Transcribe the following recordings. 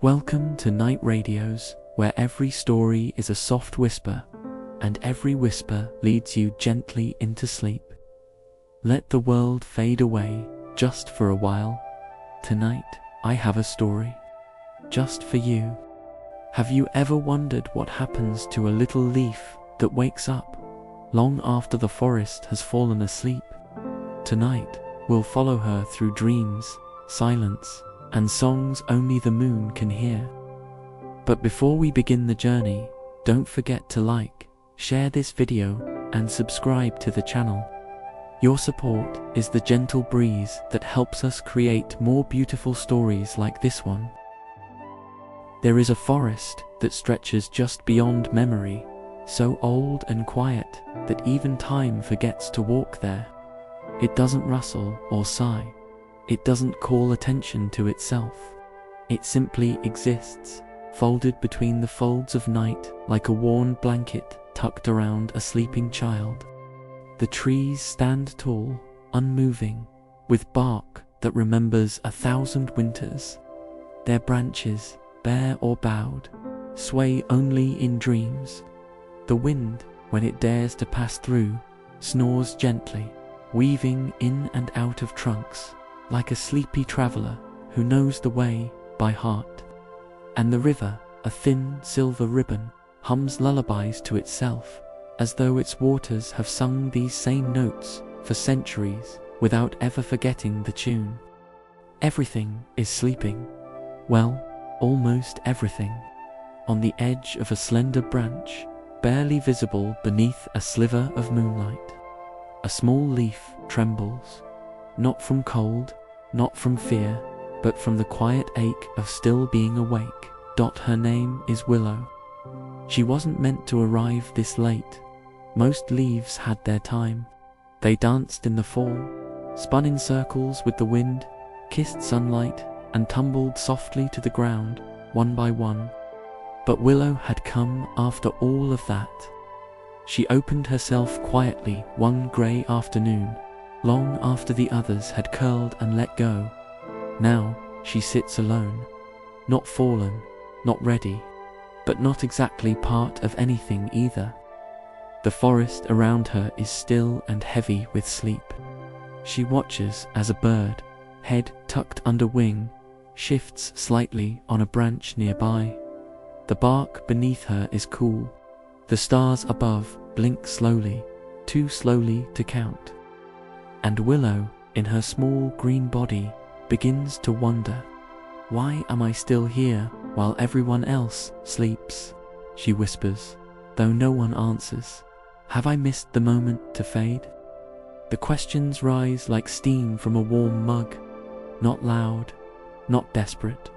Welcome to Night Radios, where every story is a soft whisper, and every whisper leads you gently into sleep. Let the world fade away just for a while. Tonight, I have a story just for you. Have you ever wondered what happens to a little leaf that wakes up long after the forest has fallen asleep? Tonight, we'll follow her through dreams, silence, and songs only the moon can hear. But before we begin the journey, don't forget to like, share this video, and subscribe to the channel. Your support is the gentle breeze that helps us create more beautiful stories like this one. There is a forest that stretches just beyond memory, so old and quiet that even time forgets to walk there. It doesn't rustle or sigh. It doesn't call attention to itself. It simply exists, folded between the folds of night like a worn blanket tucked around a sleeping child. The trees stand tall, unmoving, with bark that remembers 1,000 winters. Their branches, bare or bowed, sway only in dreams. The wind, when it dares to pass through, snores gently, weaving in and out of trunks, like a sleepy traveler who knows the way by heart. And the river, a thin silver ribbon, hums lullabies to itself, as though its waters have sung these same notes for centuries without ever forgetting the tune. Everything is sleeping. Well, almost everything. On the edge of a slender branch, barely visible beneath a sliver of moonlight, a small leaf trembles. Not from cold, not from fear, but from the quiet ache of still being awake. Her name is Willow. She wasn't meant to arrive this late. Most leaves had their time. They danced in the fall, spun in circles with the wind, kissed sunlight, and tumbled softly to the ground, one by one. But Willow had come after all of that. She opened herself quietly one grey afternoon, long after the others had curled and let go. Now she sits alone, not fallen, not ready, but not exactly part of anything either. The forest around her is still and heavy with sleep. She watches as a bird, head tucked under wing, shifts slightly on a branch nearby. The bark beneath her is cool. The stars above blink slowly, too slowly to count. And Willow, in her small green body, begins to wonder, "Why am I still here while everyone else sleeps?" She whispers, though no one answers. Have I missed the moment to fade? The questions rise like steam from a warm mug, not loud, not desperate,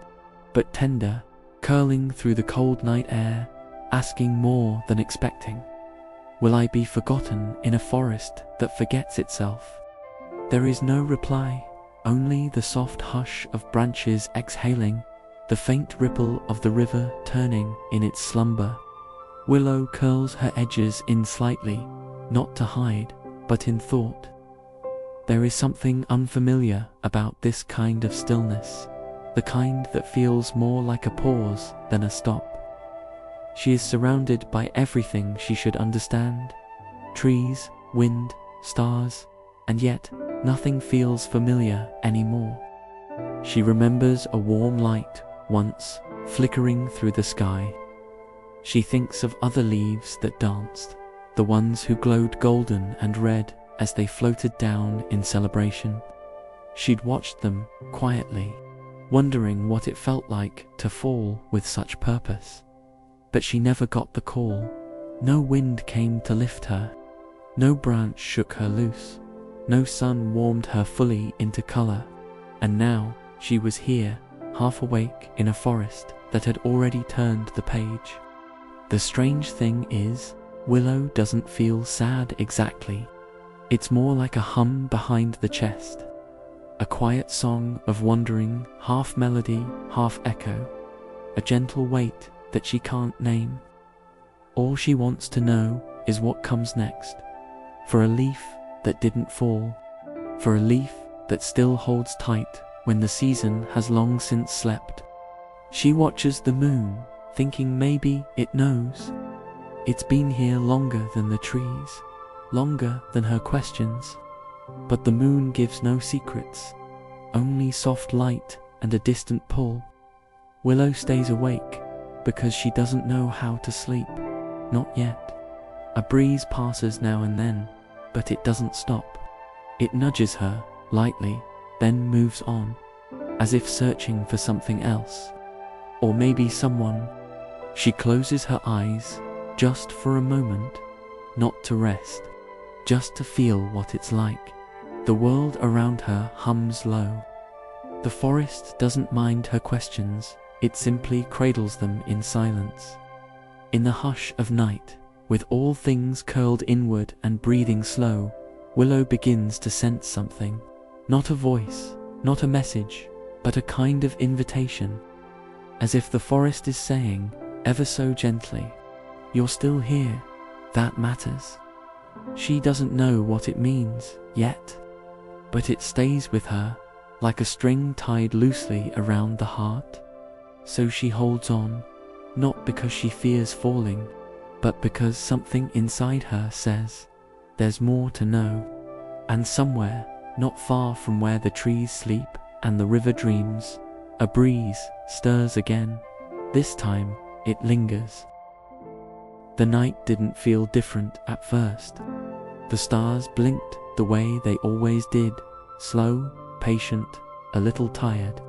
but tender, curling through the cold night air, asking more than expecting. Will I be forgotten in a forest that forgets itself? There is no reply, only the soft hush of branches exhaling, the faint ripple of the river turning in its slumber. Willow curls her edges in slightly, not to hide, but in thought. There is something unfamiliar about this kind of stillness, the kind that feels more like a pause than a stop. She is surrounded by everything she should understand: trees, wind, stars, and yet nothing feels familiar anymore. She remembers a warm light once flickering through the sky. She thinks of other leaves that danced, the ones who glowed golden and red as they floated down in celebration. She'd watched them quietly, wondering what it felt like to fall with such purpose. But she never got the call. No wind came to lift her. No branch shook her loose. No sun warmed her fully into color. And now she was here, half awake in a forest that had already turned the page. The strange thing is, Willow doesn't feel sad exactly. It's more like a hum behind the chest. A quiet song of wandering, half melody, half echo. A gentle weight that she can't name. All she wants to know is what comes next. For a leaf that didn't fall. For a leaf that still holds tight when the season has long since slept. She watches the moon, thinking maybe it knows. It's been here longer than the trees, longer than her questions. But the moon gives no secrets, only soft light and a distant pull. Willow stays awake because she doesn't know how to sleep. Not yet. A breeze passes now and then, but it doesn't stop. It nudges her lightly, then moves on, as if searching for something else. Or maybe someone. She closes her eyes, just for a moment, not to rest, just to feel what it's like. The world around her hums low. The forest doesn't mind her questions, it simply cradles them in silence. In the hush of night, with all things curled inward and breathing slow, Willow begins to sense something. Not a voice, not a message, but a kind of invitation. As if the forest is saying, ever so gently, "You're still here, that matters." She doesn't know what it means yet, but it stays with her, like a string tied loosely around the heart. So she holds on, not because she fears falling, but because something inside her says, there's more to know. And somewhere, not far from where the trees sleep and the river dreams, a breeze stirs again. This time, it lingers. The night didn't feel different at first. The stars blinked the way they always did, slow, patient, a little tired.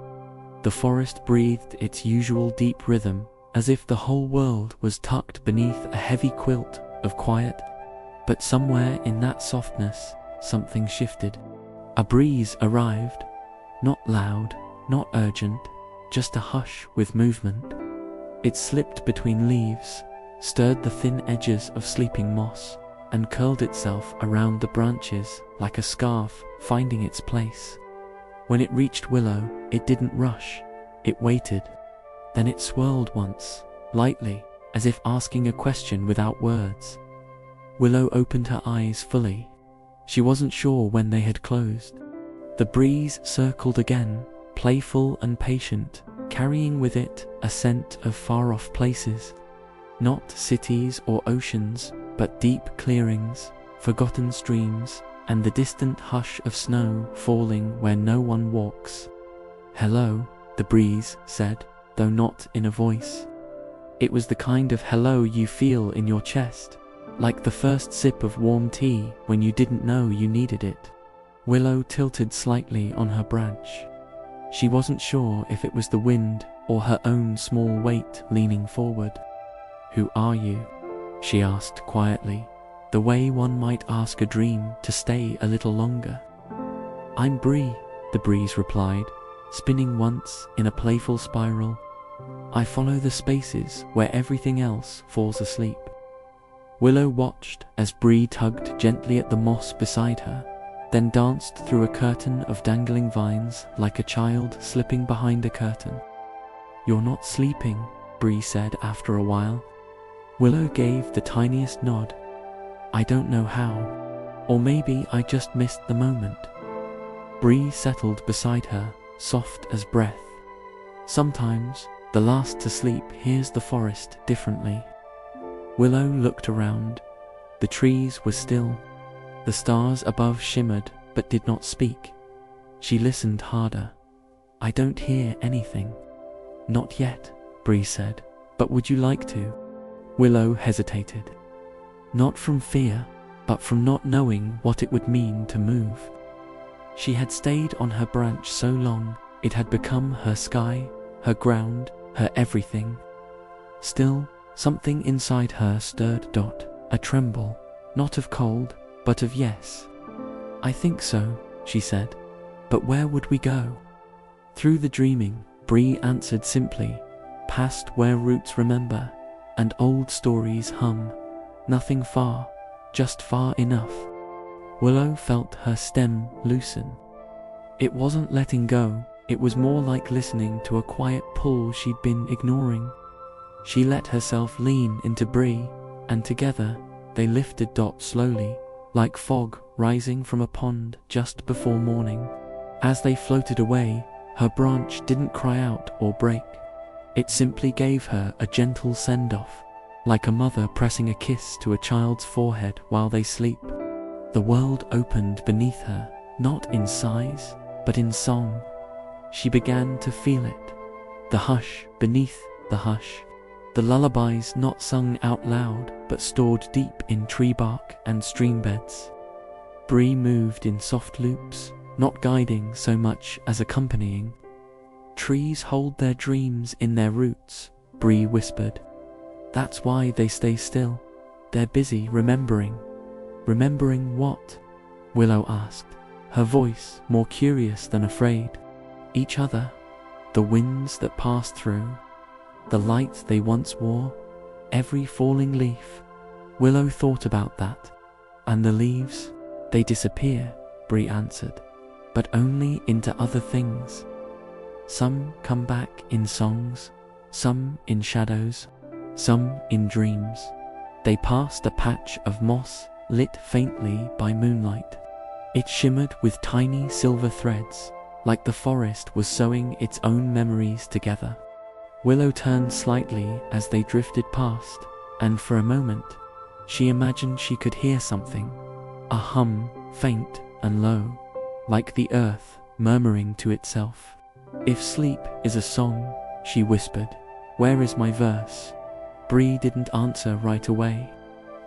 The forest breathed its usual deep rhythm, as if the whole world was tucked beneath a heavy quilt of quiet. But somewhere in that softness, something shifted. A breeze arrived, not loud, not urgent, just a hush with movement. It slipped between leaves, stirred the thin edges of sleeping moss, and curled itself around the branches like a scarf finding its place. When it reached Willow, it didn't rush, it waited. Then it swirled once, lightly, as if asking a question without words. Willow opened her eyes fully. She wasn't sure when they had closed. The breeze circled again, playful and patient, carrying with it a scent of far-off places. Not cities or oceans, but deep clearings, forgotten streams, and the distant hush of snow falling where no one walks. "Hello," the breeze said, though not in a voice. It was the kind of hello you feel in your chest, like the first sip of warm tea when you didn't know you needed it. Willow tilted slightly on her branch. She wasn't sure if it was the wind or her own small weight leaning forward. "Who are you?" she asked quietly, the way one might ask a dream to stay a little longer. "I'm Bree," the breeze replied, spinning once in a playful spiral. "I follow the spaces where everything else falls asleep." Willow watched as Bree tugged gently at the moss beside her, then danced through a curtain of dangling vines like a child slipping behind a curtain. "You're not sleeping," Bree said after a while. Willow gave the tiniest nod. "I don't know how, or maybe I just missed the moment." Bree settled beside her, soft as breath. Sometimes, the last to sleep hears the forest differently. Willow looked around. The trees were still. The stars above shimmered but did not speak. She listened harder. "I don't hear anything." "Not yet," Bree said. "But would you like to?" Willow hesitated. Not from fear, but from not knowing what it would mean to move. She had stayed on her branch so long, it had become her sky, her ground, her everything. Still, something inside her stirred. A tremble, not of cold, but of yes. "I think so," she said. "But where would we go?" "Through the dreaming," Bree answered simply, "past where roots remember, and old stories hum. Nothing far, just far enough." Willow felt her stem loosen. It wasn't letting go, it was more like listening to a quiet pull she'd been ignoring. She let herself lean into Bree, and together, they lifted slowly, like fog rising from a pond just before morning. As they floated away, her branch didn't cry out or break. It simply gave her a gentle send-off, like a mother pressing a kiss to a child's forehead while they sleep. The world opened beneath her, not in size, but in song. She began to feel it. The hush beneath the hush. The lullabies not sung out loud, but stored deep in tree bark and stream beds. Bree moved in soft loops, not guiding so much as accompanying. Trees hold their dreams in their roots, Bree whispered. That's why they stay still. They're busy remembering. Remembering what? Willow asked, her voice more curious than afraid. Each other, the winds that passed through, the light they once wore, every falling leaf. Willow thought about that. And the leaves, they disappear, Bree answered, but only into other things. Some come back in songs, some in shadows, some in dreams. They passed a patch of moss lit faintly by moonlight. It shimmered with tiny silver threads, like the forest was sewing its own memories together. Willow turned slightly as they drifted past, and for a moment, she imagined she could hear something, a hum, faint and low, like the earth murmuring to itself. If sleep is a song, she whispered, where is my verse? Bree didn't answer right away.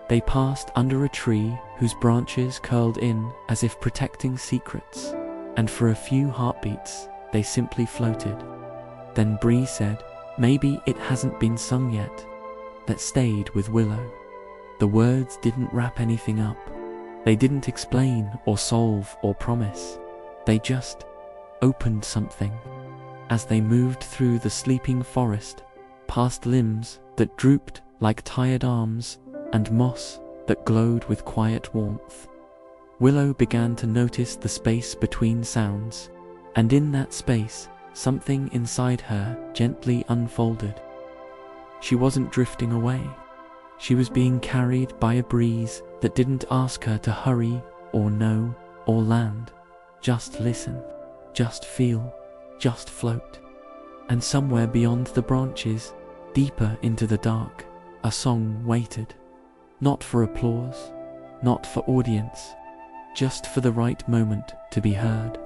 They passed under a tree whose branches curled in as if protecting secrets, and for a few heartbeats, they simply floated. Then Bree said, maybe it hasn't been sung yet. That stayed with Willow. The words didn't wrap anything up. They didn't explain or solve or promise. They just opened something. As they moved through the sleeping forest, past limbs that drooped like tired arms and moss that glowed with quiet warmth, Willow began to notice the space between sounds, and in that space, something inside her gently unfolded. She wasn't drifting away. She was being carried by a breeze that didn't ask her to hurry or know or land. Just listen, just feel, just float. And somewhere beyond the branches, deeper into the dark, a song waited. Not for applause, not for audience, just for the right moment to be heard.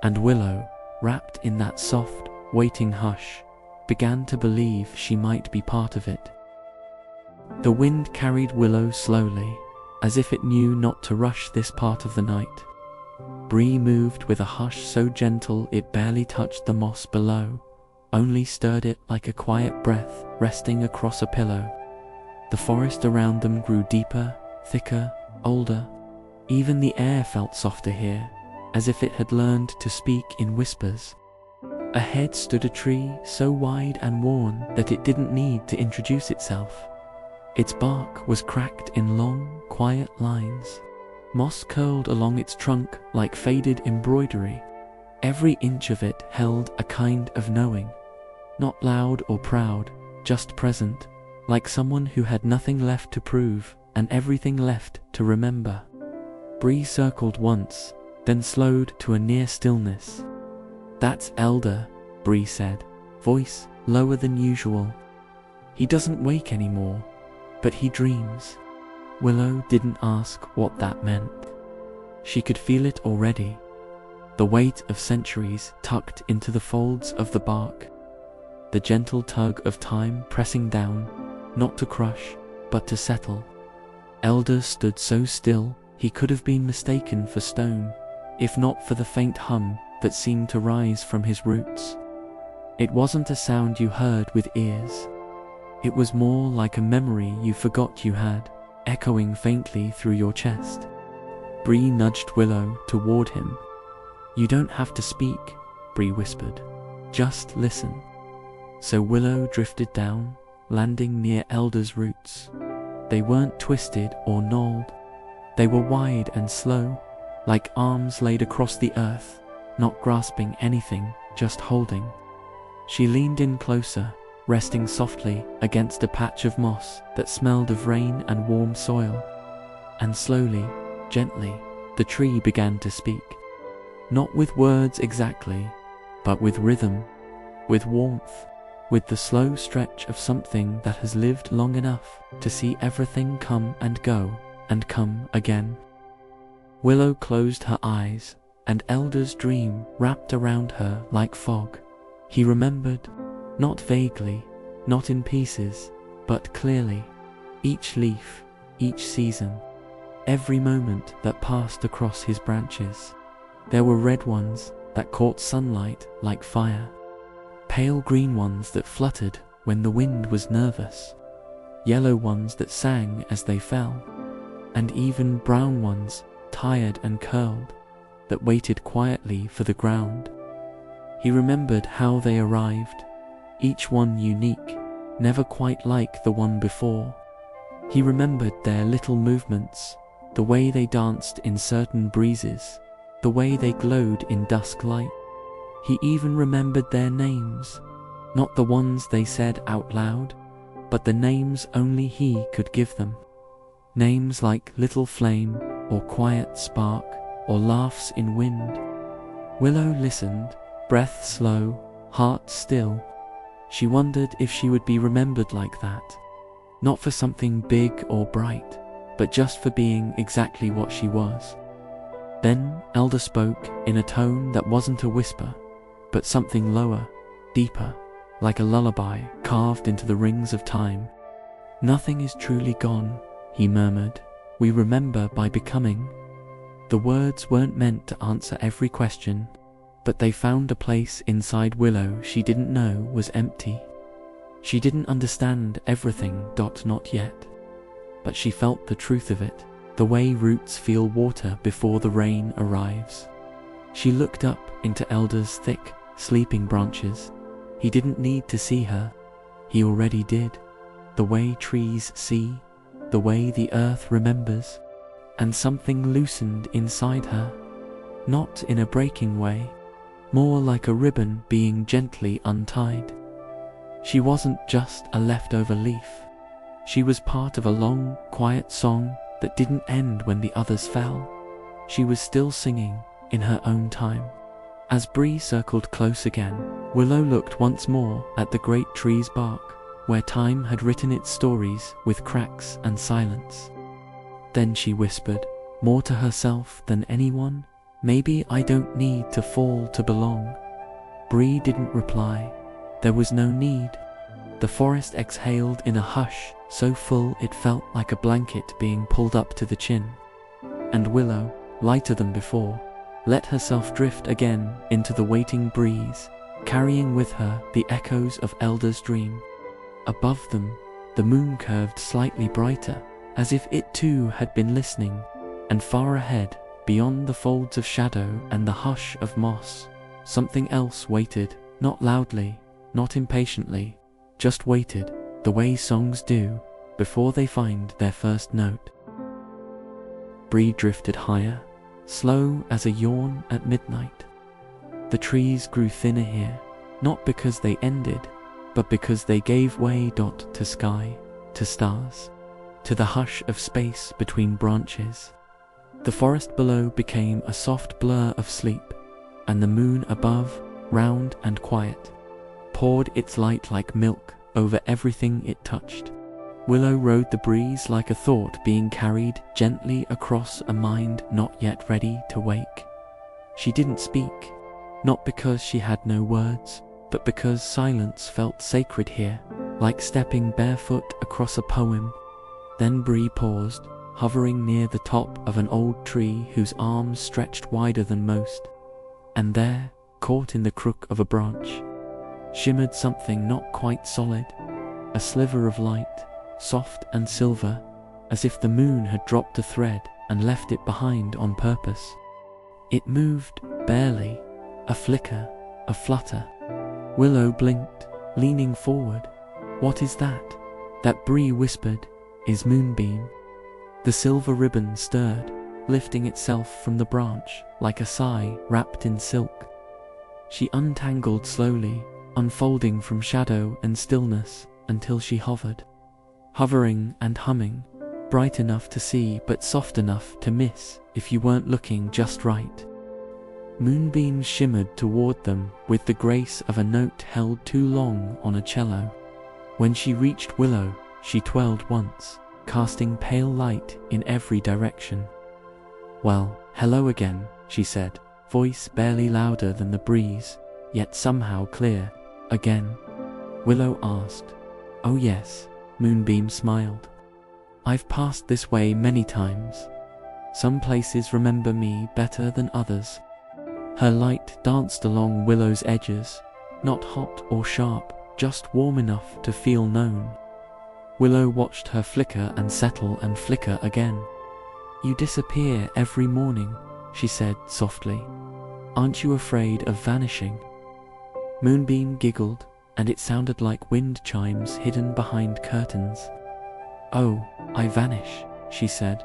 And Willow, wrapped in that soft, waiting hush, began to believe she might be part of it. The wind carried Willow slowly, as if it knew not to rush this part of the night. Bree moved with a hush so gentle it barely touched the moss below, only stirred it like a quiet breath resting across a pillow. The forest around them grew deeper, thicker, older. Even the air felt softer here, as if it had learned to speak in whispers. Ahead stood a tree so wide and worn that it didn't need to introduce itself. Its bark was cracked in long, quiet lines. Moss curled along its trunk like faded embroidery. Every inch of it held a kind of knowing, not loud or proud, just present, like someone who had nothing left to prove and everything left to remember. Bree circled once, then slowed to a near stillness. That's Elder, Bree said, voice lower than usual. He doesn't wake anymore, but he dreams. Willow didn't ask what that meant. She could feel it already, the weight of centuries tucked into the folds of the bark, the gentle tug of time pressing down, not to crush, but to settle. Elder stood so still he could have been mistaken for stone, if not for the faint hum that seemed to rise from his roots. It wasn't a sound you heard with ears. It was more like a memory you forgot you had, echoing faintly through your chest. Bree nudged Willow toward him. You don't have to speak, Bree whispered. Just listen. So Willow drifted down, landing near Elder's roots. They weren't twisted or gnawed. They were wide and slow, like arms laid across the earth, not grasping anything, just holding. She leaned in closer, resting softly against a patch of moss that smelled of rain and warm soil. And slowly, gently, the tree began to speak. Not with words exactly, but with rhythm, with warmth, with the slow stretch of something that has lived long enough to see everything come and go and come again. Willow closed her eyes, and Elder's dream wrapped around her like fog. He remembered, not vaguely, not in pieces, but clearly, each leaf, each season, every moment that passed across his branches. There were red ones that caught sunlight like fire, pale green ones that fluttered when the wind was nervous, yellow ones that sang as they fell, and even brown ones, tired and curled, that waited quietly for the ground. He remembered how they arrived, each one unique, never quite like the one before. He remembered their little movements, the way they danced in certain breezes, the way they glowed in dusk light. He even remembered their names, not the ones they said out loud, but the names only he could give them. Names like Little Flame, or Quiet Spark, or Laughs in Wind. Willow listened, breath slow, heart still. She wondered if she would be remembered like that, not for something big or bright, but just for being exactly what she was. Then Elder spoke in a tone that wasn't a whisper, but something lower, deeper, like a lullaby carved into the rings of time. "Nothing is truly gone," he murmured. "We remember by becoming." The words weren't meant to answer every question, but they found a place inside Willow she didn't know was empty. She didn't understand everything, not yet, but she felt the truth of it, the way roots feel water before the rain arrives. She looked up into Elder's thick, sleeping branches. He didn't need to see her. He already did. The way trees see, the way the earth remembers. And something loosened inside her, not in a breaking way, more like a ribbon being gently untied. She wasn't just a leftover leaf. She was part of a long, quiet song that didn't end when the others fell. She was still singing in her own time. As Bree circled close again, Willow looked once more at the great tree's bark, where time had written its stories with cracks and silence. Then she whispered, more to herself than anyone, "Maybe I don't need to fall to belong." Bree didn't reply. There was no need. The forest exhaled in a hush so full it felt like a blanket being pulled up to the chin. And Willow, lighter than before, let herself drift again into the waiting breeze, carrying with her the echoes of Elder's dream. Above them, the moon curved slightly brighter, as if it too had been listening, and far ahead, beyond the folds of shadow and the hush of moss, something else waited, not loudly, not impatiently, just waited, the way songs do, before they find their first note. Bree drifted higher, slow as a yawn at midnight. The trees grew thinner here, not because they ended, but because they gave way to sky, to stars, to the hush of space between branches. The forest below became a soft blur of sleep, and the moon above, round and quiet, poured its light like milk over everything it touched. Willow rode the breeze like a thought being carried gently across a mind not yet ready to wake. She didn't speak, not because she had no words, but because silence felt sacred here, like stepping barefoot across a poem. Then Bree paused, hovering near the top of an old tree whose arms stretched wider than most. And there, caught in the crook of a branch, shimmered something not quite solid, a sliver of light, soft and silver, as if the moon had dropped a thread and left it behind on purpose. It moved, barely, a flicker, a flutter. Willow blinked, leaning forward. "What is that?" That Bree whispered, "Is Moonbeam." The silver ribbon stirred, lifting itself from the branch like a sigh wrapped in silk. She untangled slowly, unfolding from shadow and stillness until she hovered. Hovering and humming, bright enough to see but soft enough to miss if you weren't looking just right. Moonbeams shimmered toward them with the grace of a note held too long on a cello. When she reached Willow, she twirled once, casting pale light in every direction. "Well, hello again," she said, voice barely louder than the breeze, yet somehow clear. "Again?" Willow asked. "Oh yes," Moonbeam smiled. "I've passed this way many times. Some places remember me better than others." Her light danced along Willow's edges, not hot or sharp, just warm enough to feel known. Willow watched her flicker and settle and flicker again. "You disappear every morning," she said softly. "Aren't you afraid of vanishing?" Moonbeam giggled, and it sounded like wind chimes hidden behind curtains. "Oh, I vanish," she said.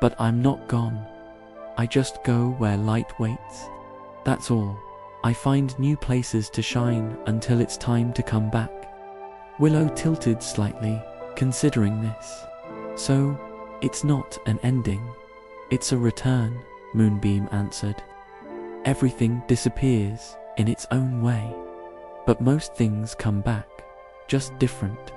"But I'm not gone. I just go where light waits. That's all. I find new places to shine until it's time to come back." Willow tilted slightly, considering this. "So, it's not an ending. It's a return," Moonbeam answered. "Everything disappears in its own way, but most things come back, just different."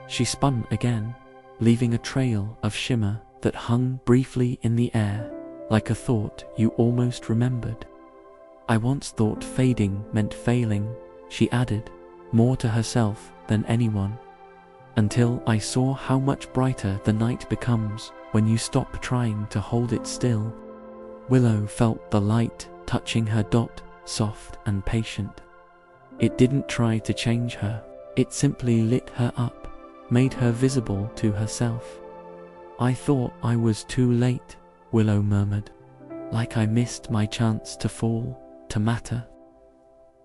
She spun again, leaving a trail of shimmer that hung briefly in the air, like a thought you almost remembered. "I once thought fading meant failing," she added, more to herself than anyone, "until I saw how much brighter the night becomes when you stop trying to hold it still." Willow felt the light touching her dot, soft and patient. It didn't try to change her, it simply lit her up, made her visible to herself. "I thought I was too late," Willow murmured, "like I missed my chance to fall, to matter."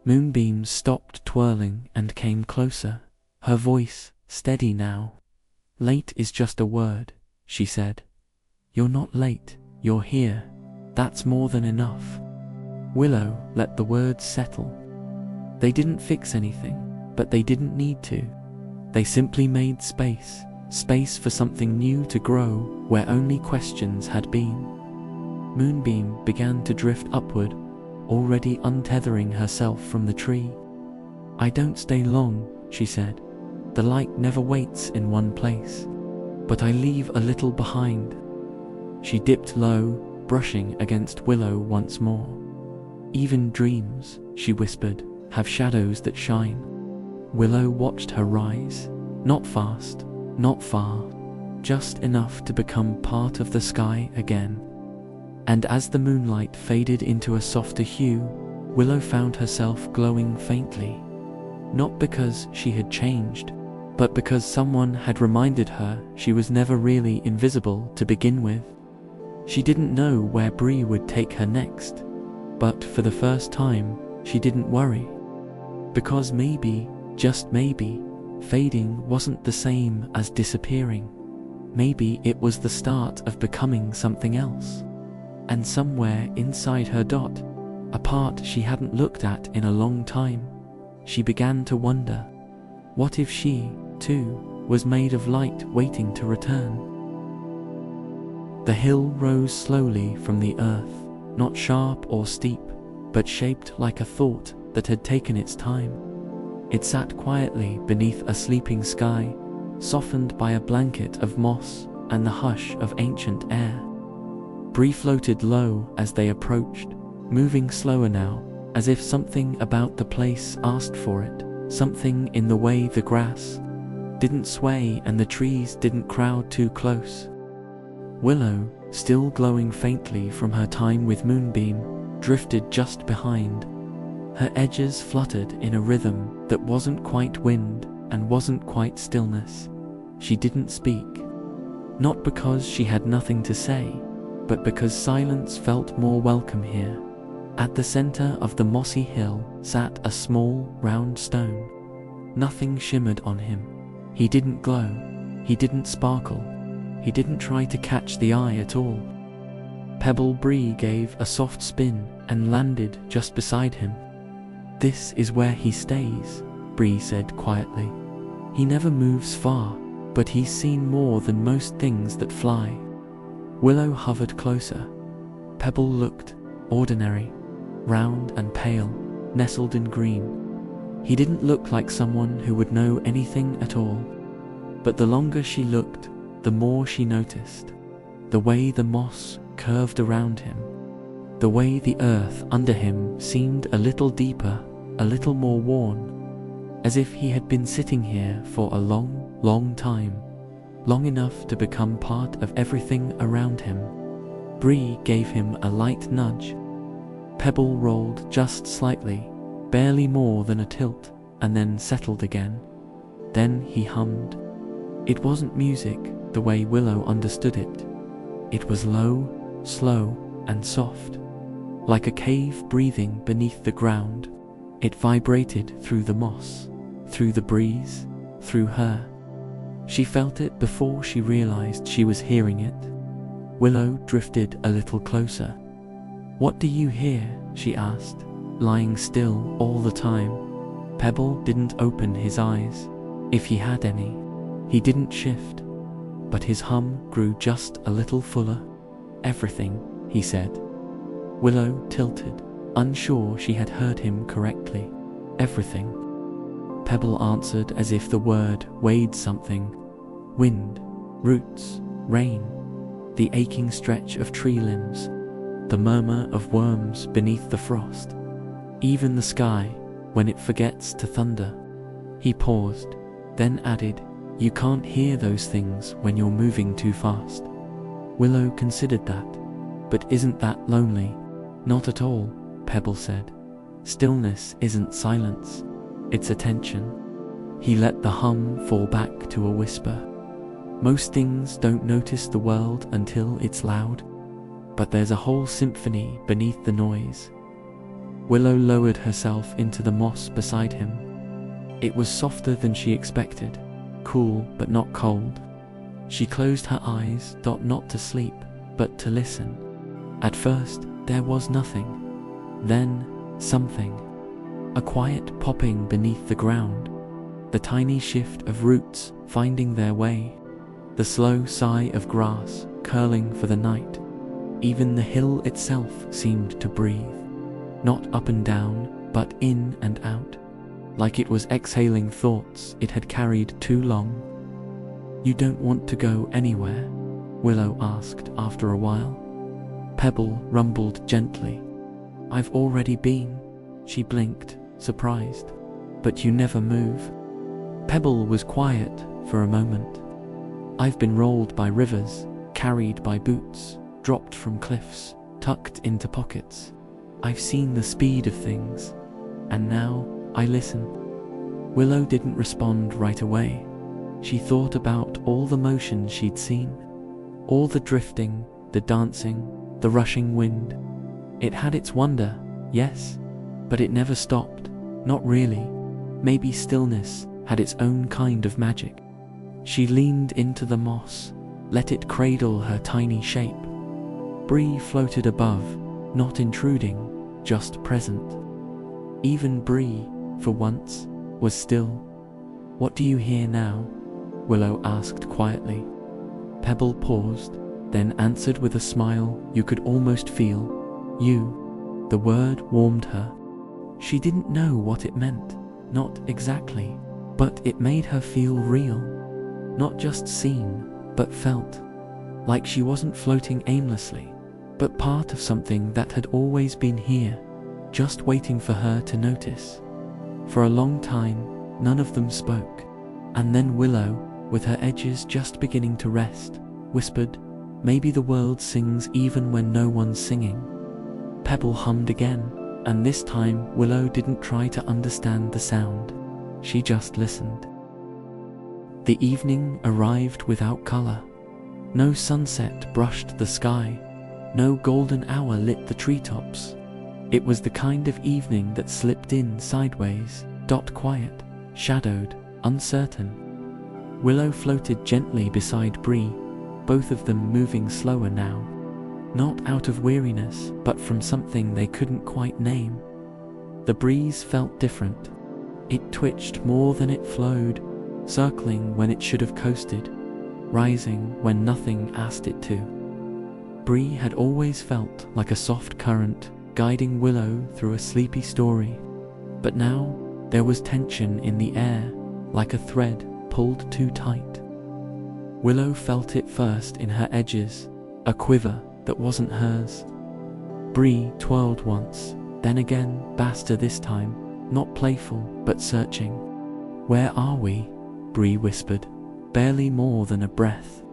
Moonbeam stopped twirling and came closer, her voice steady now. "Late is just a word," she said. "You're not late, you're here. That's more than enough." Willow let the words settle. They didn't fix anything, but they didn't need to. They simply made space for something new to grow where only questions had been. Moonbeam began to drift upward, already untethering herself from the tree. "I don't stay long," she said. "The light never waits in one place, but I leave a little behind." She dipped low, brushing against Willow once more. "Even dreams," she whispered, "have shadows that shine." Willow watched her rise, not fast, not far, just enough to become part of the sky again. And as the moonlight faded into a softer hue, Willow found herself glowing faintly. Not because she had changed, but because someone had reminded her she was never really invisible to begin with. She didn't know where Bree would take her next, but for the first time, she didn't worry. Because maybe, just maybe, fading wasn't the same as disappearing. Maybe it was the start of becoming something else. And somewhere inside her dot, a part she hadn't looked at in a long time, she began to wonder, what if she, too, was made of light waiting to return? The hill rose slowly from the earth, not sharp or steep, but shaped like a thought that had taken its time. It sat quietly beneath a sleeping sky, softened by a blanket of moss and the hush of ancient air. Bree floated low as they approached, moving slower now, as if something about the place asked for it, something in the way the grass didn't sway and the trees didn't crowd too close. Willow, still glowing faintly from her time with Moonbeam, drifted just behind. Her edges fluttered in a rhythm that wasn't quite wind and wasn't quite stillness. She didn't speak. Not because she had nothing to say, but because silence felt more welcome here. At the center of the mossy hill sat a small, round stone. Nothing shimmered on him. He didn't glow. He didn't sparkle. He didn't try to catch the eye at all. Pebble Bree gave a soft spin and landed just beside him. "This is where he stays," Bree said quietly. "He never moves far, but he's seen more than most things that fly." Willow hovered closer. Pebble looked ordinary, round and pale, nestled in green. He didn't look like someone who would know anything at all. But the longer she looked, the more she noticed. The way the moss curved around him. The way the earth under him seemed a little deeper, a little more worn. As if he had been sitting here for a long, long time. Long enough to become part of everything around him. Bree gave him a light nudge. Pebble rolled just slightly, barely more than a tilt, and then settled again. Then he hummed. It wasn't music the way Willow understood it. It was low, slow, and soft. Like a cave breathing beneath the ground. It vibrated through the moss, through the breeze, through her. She felt it before she realized she was hearing it. Willow drifted a little closer. "What do you hear?" she asked, lying still all the time. Pebble didn't open his eyes, if he had any. He didn't shift, but his hum grew just a little fuller. "Everything," he said. Willow tilted, unsure she had heard him correctly. "Everything." Pebble answered as if the word weighed something. Wind, roots, rain, the aching stretch of tree limbs, the murmur of worms beneath the frost, even the sky when it forgets to thunder. He paused, then added, "You can't hear those things when you're moving too fast." Willow considered that. "But isn't that lonely?" "Not at all," Pebble said. "Stillness isn't silence, it's attention." He let the hum fall back to a whisper. Most things don't notice the world until it's loud, but there's a whole symphony beneath the noise. Willow lowered herself into the moss beside him. It was softer than she expected, cool but not cold. She closed her eyes, not to sleep, but to listen. At first, there was nothing. Then, something. A quiet popping beneath the ground. The tiny shift of roots finding their way. The slow sigh of grass curling for the night. Even the hill itself seemed to breathe. Not up and down, but in and out. Like it was exhaling thoughts it had carried too long. "You don't want to go anywhere?" Willow asked after a while. Pebble rumbled gently. "I've already been." She blinked, surprised. "But you never move." Pebble was quiet for a moment. "I've been rolled by rivers, carried by boots, dropped from cliffs, tucked into pockets. I've seen the speed of things, and now I listen." Willow didn't respond right away. She thought about all the motion she'd seen, all the drifting, the dancing, the rushing wind. It had its wonder, yes, but it never stopped, not really. Maybe stillness had its own kind of magic. She leaned into the moss, let it cradle her tiny shape. Bree floated above, not intruding, just present. Even Bree, for once, was still. "What do you hear now?" Willow asked quietly. Pebble paused, then answered with a smile you could almost feel. "You." The word warmed her. She didn't know what it meant, not exactly, but it made her feel real. Not just seen, but felt. Like she wasn't floating aimlessly, but part of something that had always been here, just waiting for her to notice. For a long time, none of them spoke, and then Willow, with her edges just beginning to rest, whispered, "Maybe the world sings even when no one's singing." Pebble hummed again, and this time Willow didn't try to understand the sound. She just listened. The evening arrived without color. No sunset brushed the sky. No golden hour lit the treetops. It was the kind of evening that slipped in sideways, quiet, shadowed, uncertain. Willow floated gently beside Bree, both of them moving slower now. Not out of weariness, but from something they couldn't quite name. The breeze felt different. It twitched more than it flowed, circling when it should have coasted, rising when nothing asked it to. Bree had always felt like a soft current, guiding Willow through a sleepy story. But now there was tension in the air, like a thread pulled too tight. Willow felt it first in her edges, a quiver that wasn't hers. Bree twirled once, then again, Basta this time, not playful but searching. "Where are we?" Bree whispered, barely more than a breath.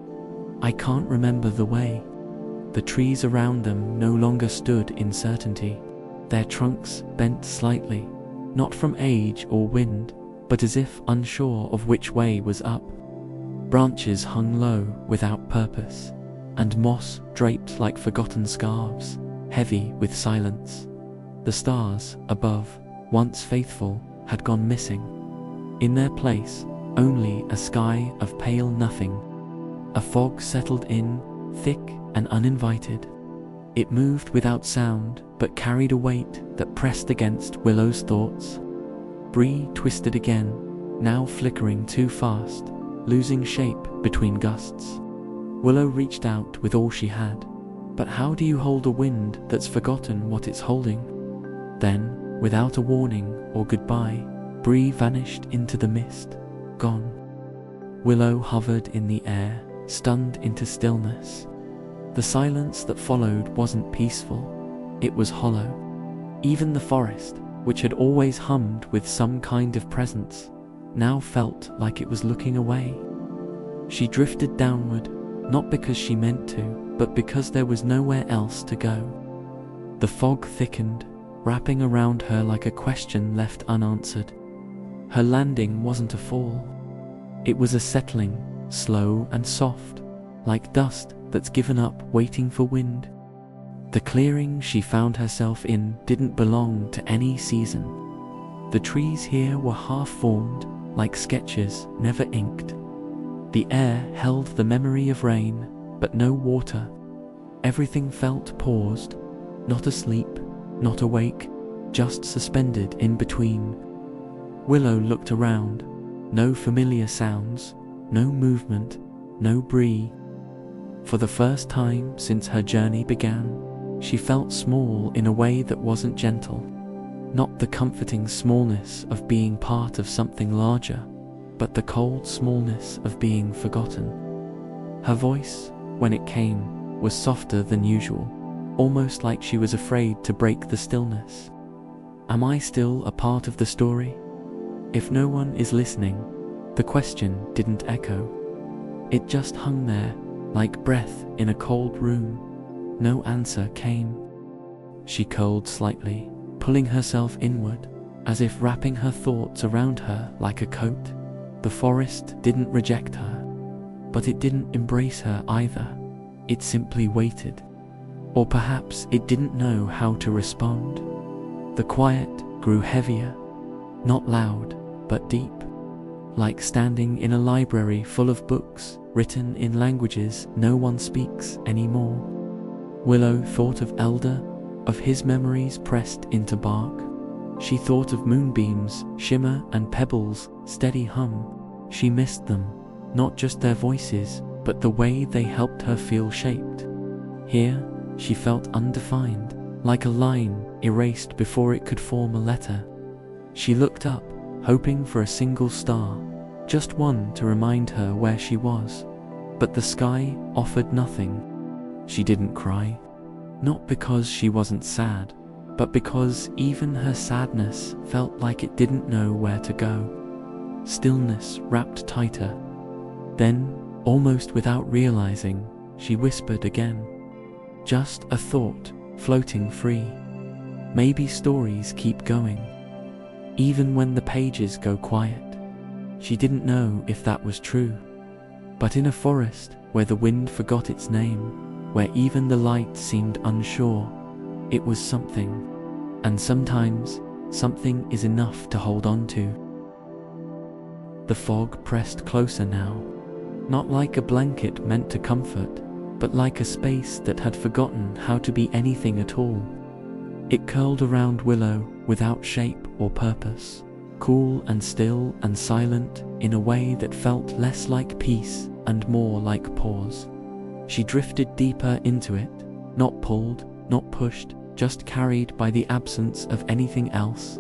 "I can't remember the way." The trees around them no longer stood in certainty. Their trunks bent slightly, not from age or wind, but as if unsure of which way was up. Branches hung low without purpose, and moss draped like forgotten scarves, heavy with silence. The stars above, once faithful, had gone missing. In their place, only a sky of pale nothing. A fog settled in, thick and uninvited. It moved without sound, but carried a weight that pressed against Willow's thoughts. Bree twisted again, now flickering too fast, losing shape between gusts. Willow reached out with all she had. But how do you hold a wind that's forgotten what it's holding? Then, without a warning or goodbye, Bree vanished into the mist, gone. Willow hovered in the air, stunned into stillness. The silence that followed wasn't peaceful, it was hollow. Even the forest, which had always hummed with some kind of presence, now felt like it was looking away. She drifted downward, not because she meant to, but because there was nowhere else to go. The fog thickened, wrapping around her like a question left unanswered. Her landing wasn't a fall. It was a settling, slow and soft, like dust that's given up waiting for wind. The clearing she found herself in didn't belong to any season. The trees here were half-formed, like sketches never inked. The air held the memory of rain, but no water. Everything felt paused, not asleep, not awake, just suspended in between. Willow looked around. No familiar sounds, no movement, no Bree. For the first time since her journey began, she felt small in a way that wasn't gentle. Not the comforting smallness of being part of something larger, but the cold smallness of being forgotten. Her voice, when it came, was softer than usual, almost like she was afraid to break the stillness. Am I still a part of the story? If no one is listening, the question didn't echo. It just hung there, like breath in a cold room. No answer came. She curled slightly, pulling herself inward, as if wrapping her thoughts around her like a coat. The forest didn't reject her, but it didn't embrace her either. It simply waited. Or perhaps it didn't know how to respond. The quiet grew heavier, not loud, but deep, like standing in a library full of books written in languages no one speaks anymore. Willow thought of Elder, of his memories pressed into bark. She thought of moonbeams, shimmer and pebbles, steady hum. She missed them, not just their voices, but the way they helped her feel shaped. Here, she felt undefined, like a line erased before it could form a letter. She looked up, hoping for a single star, just one to remind her where she was. But the sky offered nothing. She didn't cry, not because she wasn't sad, but because even her sadness felt like it didn't know where to go. Stillness wrapped tighter. Then, almost without realizing, she whispered again. Just a thought, floating free. Maybe stories keep going, even when the pages go quiet. She didn't know if that was true. But in a forest where the wind forgot its name, where even the light seemed unsure, it was something. And sometimes, something is enough to hold on to. The fog pressed closer now, not like a blanket meant to comfort, but like a space that had forgotten how to be anything at all. It curled around Willow without shape or purpose, cool and still and silent in a way that felt less like peace and more like pause. She drifted deeper into it, not pulled, not pushed, just carried by the absence of anything else.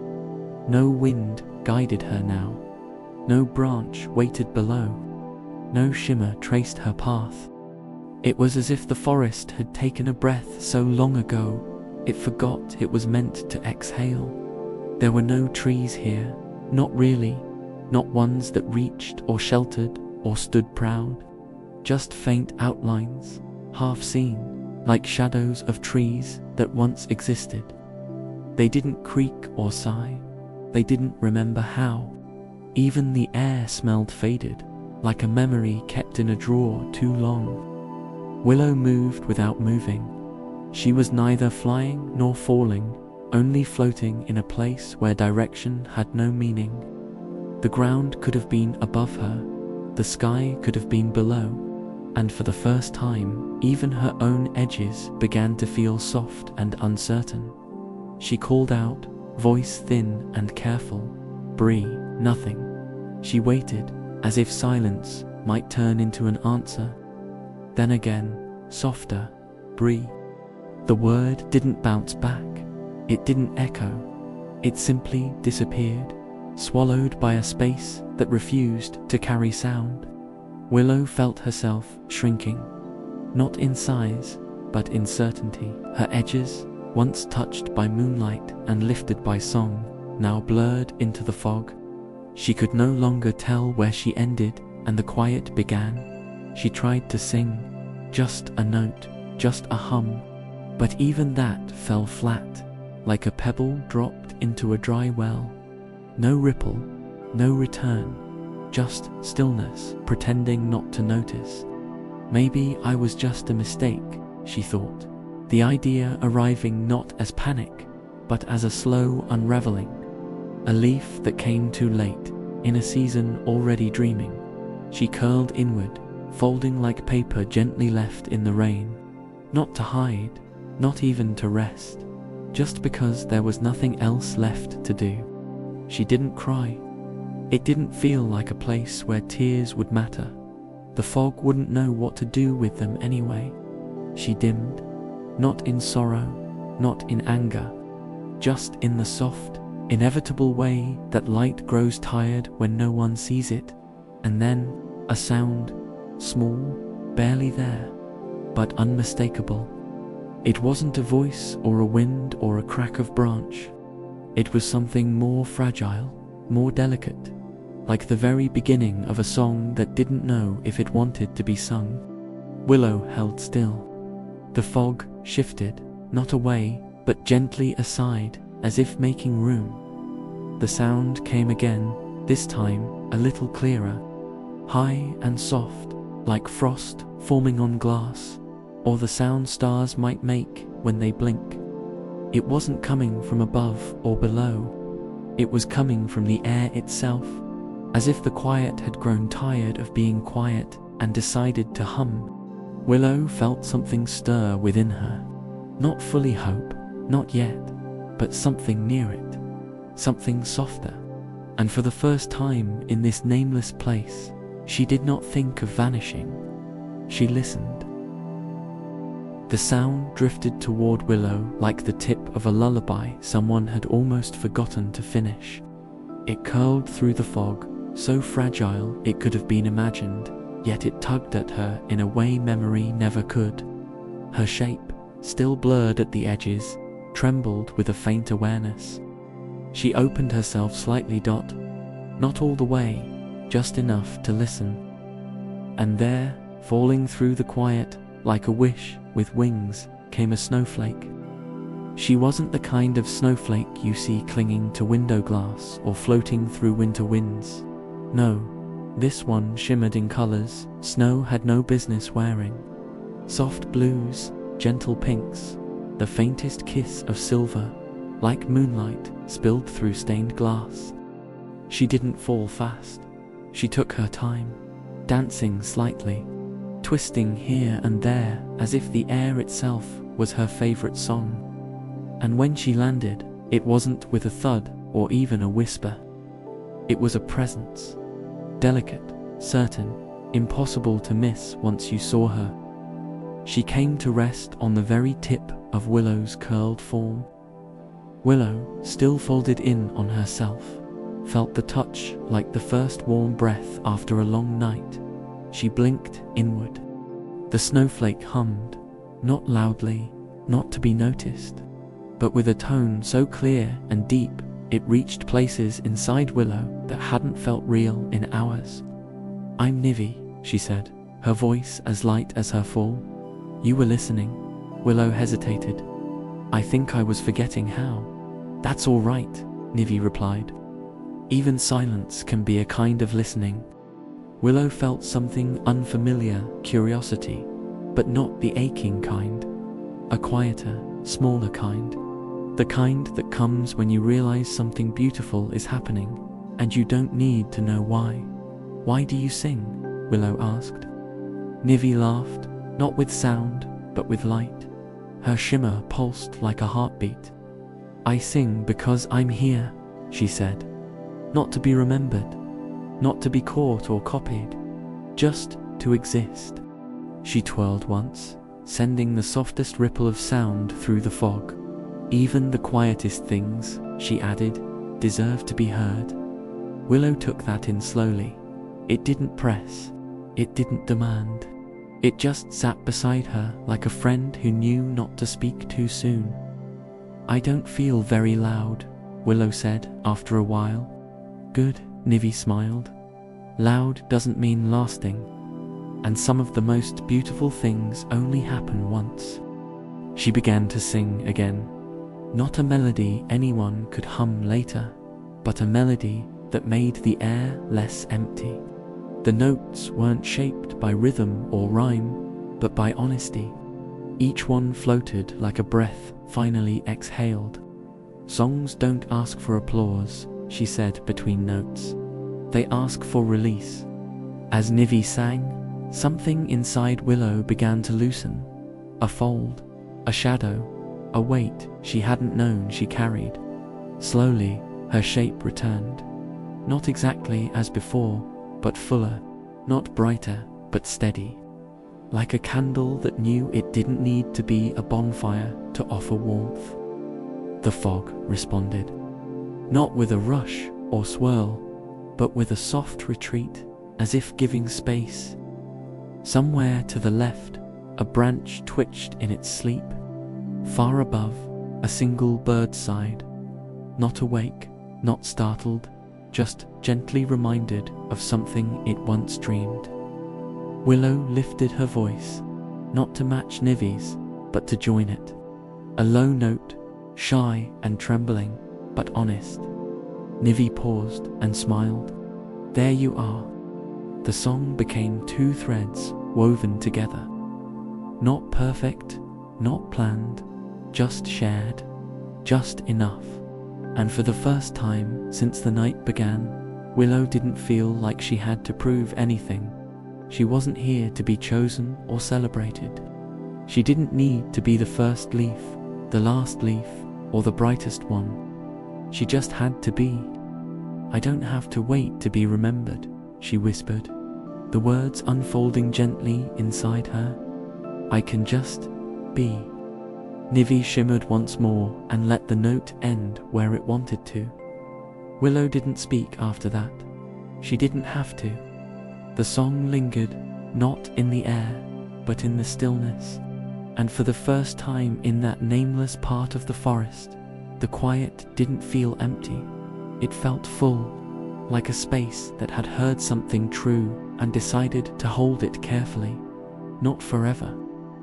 No wind guided her now. No branch waited below. No shimmer traced her path. It was as if the forest had taken a breath so long ago, it forgot it was meant to exhale. There were no trees here, not really, not ones that reached or sheltered or stood proud. Just faint outlines, half seen, like shadows of trees that once existed. They didn't creak or sigh. They didn't remember how. Even the air smelled faded, like a memory kept in a drawer too long. Willow moved without moving. She was neither flying nor falling, only floating in a place where direction had no meaning. The ground could have been above her, the sky could have been below, and for the first time, even her own edges began to feel soft and uncertain. She called out, voice thin and careful, "Bree," nothing. She waited, as if silence might turn into an answer. Then again, softer, "Bree." The word didn't bounce back. It didn't echo. It simply disappeared, swallowed by a space that refused to carry sound. Willow felt herself shrinking, not in size, but in certainty. Her edges, once touched by moonlight and lifted by song, now blurred into the fog. She could no longer tell where she ended and the quiet began. She tried to sing, just a note, just a hum, but even that fell flat, like a pebble dropped into a dry well. No ripple, no return, just stillness, pretending not to notice. Maybe I was just a mistake, she thought, the idea arriving not as panic, but as a slow unraveling. A leaf that came too late, in a season already dreaming. She curled inward, folding like paper gently left in the rain. Not to hide, not even to rest, just because there was nothing else left to do. She didn't cry. It didn't feel like a place where tears would matter. The fog wouldn't know what to do with them anyway. She dimmed, not in sorrow, not in anger, just in the soft, inevitable way that light grows tired when no one sees it. And then, a sound, small, barely there, but unmistakable. It wasn't a voice or a wind or a crack of branch. It was something more fragile, more delicate, like the very beginning of a song that didn't know if it wanted to be sung. Willow held still. The fog shifted, not away, but gently aside, as if making room. The sound came again, this time a little clearer, high and soft, like frost forming on glass, or the sound stars might make when they blink. It wasn't coming from above or below. It was coming from the air itself, as if the quiet had grown tired of being quiet and decided to hum. Willow felt something stir within her. Not fully hope, not yet, but something near it, something softer. And for the first time in this nameless place, she did not think of vanishing. She listened. The sound drifted toward Willow like the tip of a lullaby someone had almost forgotten to finish. It curled through the fog, so fragile it could have been imagined, yet it tugged at her in a way memory never could. Her shape, still blurred at the edges, trembled with a faint awareness. She opened herself slightly, not all the way, just enough to listen. And there, falling through the quiet, like a wish with wings, came a snowflake. She wasn't the kind of snowflake you see clinging to window glass or floating through winter winds. No, this one shimmered in colors snow had no business wearing. Soft blues, gentle pinks, the faintest kiss of silver, like moonlight spilled through stained glass. She didn't fall fast. She took her time, dancing slightly, twisting here and there as if the air itself was her favorite song. And when she landed, it wasn't with a thud or even a whisper. It was a presence, delicate, certain, impossible to miss once you saw her. She came to rest on the very tip of Willow's curled form. Willow, still folded in on herself, felt the touch like the first warm breath after a long night. She blinked inward. The snowflake hummed, not loudly, not to be noticed, but with a tone so clear and deep it reached places inside Willow that hadn't felt real in hours. "I'm Nivi," she said, her voice as light as her fall. "You were listening." Willow hesitated. "I think I was forgetting how." "That's all right," Nivi replied. "Even silence can be a kind of listening." Willow felt something unfamiliar, curiosity, but not the aching kind. A quieter, smaller kind. The kind that comes when you realize something beautiful is happening, and you don't need to know why. "Why do you sing?" Willow asked. Nivi laughed, not with sound, but with light. Her shimmer pulsed like a heartbeat. "I sing because I'm here," she said. "Not to be remembered, not to be caught or copied, just to exist." She twirled once, sending the softest ripple of sound through the fog. "Even the quietest things," she added, "deserve to be heard." Willow took that in slowly. It didn't press. It didn't demand. It just sat beside her like a friend who knew not to speak too soon. "I don't feel very loud," Willow said after a while. "Good," Nivi smiled. "Loud doesn't mean lasting. And some of the most beautiful things only happen once." She began to sing again. Not a melody anyone could hum later, but a melody that made the air less empty. The notes weren't shaped by rhythm or rhyme, but by honesty. Each one floated like a breath finally exhaled. "Songs don't ask for applause," she said between notes. "They ask for release." As Nivi sang, something inside Willow began to loosen. A fold, a shadow, a weight she hadn't known she carried. Slowly, her shape returned. Not exactly as before, but fuller, not brighter, but steady. Like a candle that knew it didn't need to be a bonfire to offer warmth. The fog responded. Not with a rush or swirl, but with a soft retreat, as if giving space. Somewhere to the left, a branch twitched in its sleep. Far above, a single bird sighed. Not awake, not startled, just gently reminded of something it once dreamed. Willow lifted her voice, not to match Nivi's, but to join it. A low note, shy and trembling, but honest. Nivi paused and smiled. "There you are." The song became two threads woven together. Not perfect, not planned, just shared, just enough. And for the first time since the night began, Willow didn't feel like she had to prove anything. She wasn't here to be chosen or celebrated. She didn't need to be the first leaf, the last leaf, or the brightest one. She just had to be. "I don't have to wait to be remembered," she whispered, the words unfolding gently inside her. "I can just be." Nivi shimmered once more and let the note end where it wanted to. Willow didn't speak after that. She didn't have to. The song lingered, not in the air, but in the stillness. And for the first time in that nameless part of the forest, the quiet didn't feel empty. It felt full, like a space that had heard something true and decided to hold it carefully. Not forever,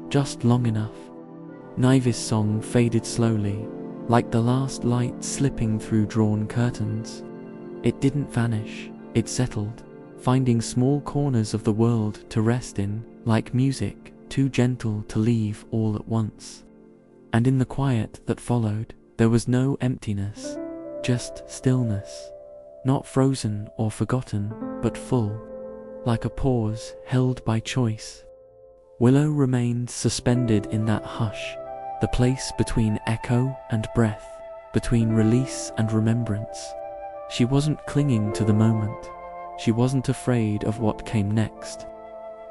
just long enough. Nivi's song faded slowly, like the last light slipping through drawn curtains. It didn't vanish, it settled, finding small corners of the world to rest in, like music, too gentle to leave all at once. And in the quiet that followed, there was no emptiness, just stillness. Not frozen or forgotten, but full, like a pause held by choice. Willow remained suspended in that hush, the place between echo and breath, between release and remembrance. She wasn't clinging to the moment. She wasn't afraid of what came next.